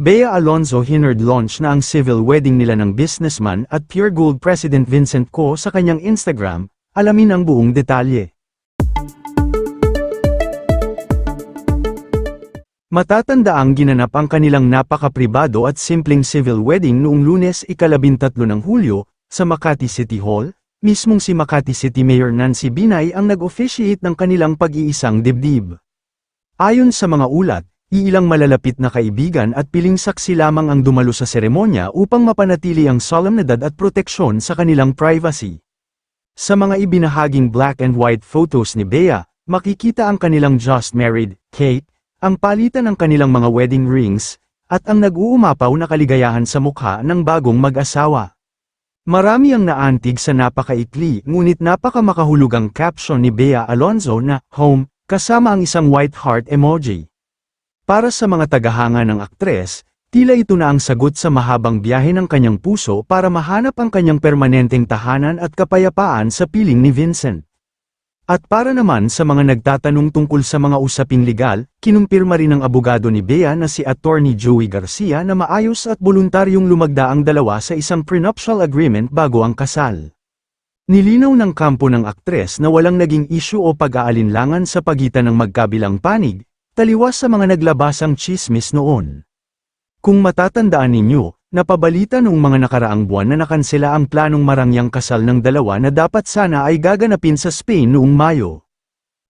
Bea Alonzo hinard launch na ang civil wedding nila ng businessman at Pure Gold President Vincent Co sa kanyang Instagram, alamin ang buong detalye. Matatandaang ginanap ang kanilang napaka-pribado at simpleng civil wedding noong Lunes, ika-13 ng Hulyo, sa Makati City Hall. Mismong si Makati City Mayor Nancy Binay ang nag-officiate ng kanilang pag-iisang dibdib. Ayon sa mga ulat, iilang malalapit na kaibigan at piling saksi lamang ang dumalo sa seremonya upang mapanatili ang solemnidad at proteksyon sa kanilang privacy. Sa mga ibinahaging black and white photos ni Bea, makikita ang kanilang just married, cake, ang palitan ng kanilang mga wedding rings, at ang nag-uumapaw na kaligayahan sa mukha ng bagong mag-asawa. Marami ang naantig sa napakaikli ngunit napakamakahulugang caption ni Bea Alonzo na home, kasama ang isang white heart emoji. Para sa mga tagahanga ng aktres, tila ito na ang sagot sa mahabang biyahe ng kanyang puso para mahanap ang kanyang permanenteng tahanan at kapayapaan sa piling ni Vincent. At para naman sa mga nagtatanong tungkol sa mga usaping legal, kinumpirma rin ng abogado ni Bea na si Attorney Joey Garcia na maayos at voluntaryong lumagda ang dalawa sa isang prenuptial agreement bago ang kasal. Nilinaw ng kampo ng aktres na walang naging issue o pag-aalinlangan sa pagitan ng magkabilang panig, taliwas sa mga naglabasang tsismis noon. Kung matatandaan ninyo, napabalita noong mga nakaraang buwan na nakansela ang planong marangyang kasal ng dalawa na dapat sana ay gaganapin sa Spain noong Mayo.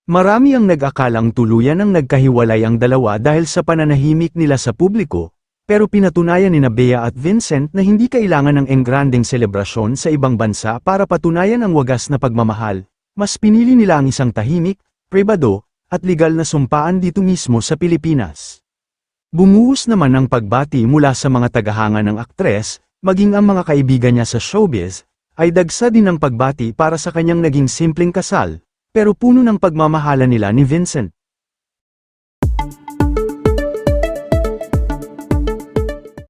Marami ang nag-akalang tuluyan ang nagkahiwalay ang dalawa dahil sa pananahimik nila sa publiko, pero pinatunayan ni Bea at Vincent na hindi kailangan ng engrandeng selebrasyon sa ibang bansa para patunayan ang wagas na pagmamahal. Mas pinili nila ang isang tahimik, pribado, at legal na sumpaan dito mismo sa Pilipinas. Bumuhos naman ang pagbati mula sa mga tagahanga ng aktres, maging ang mga kaibigan niya sa showbiz, ay dagsa din ng pagbati para sa kanyang naging simpleng kasal, pero puno ng pagmamahala nila ni Vincent.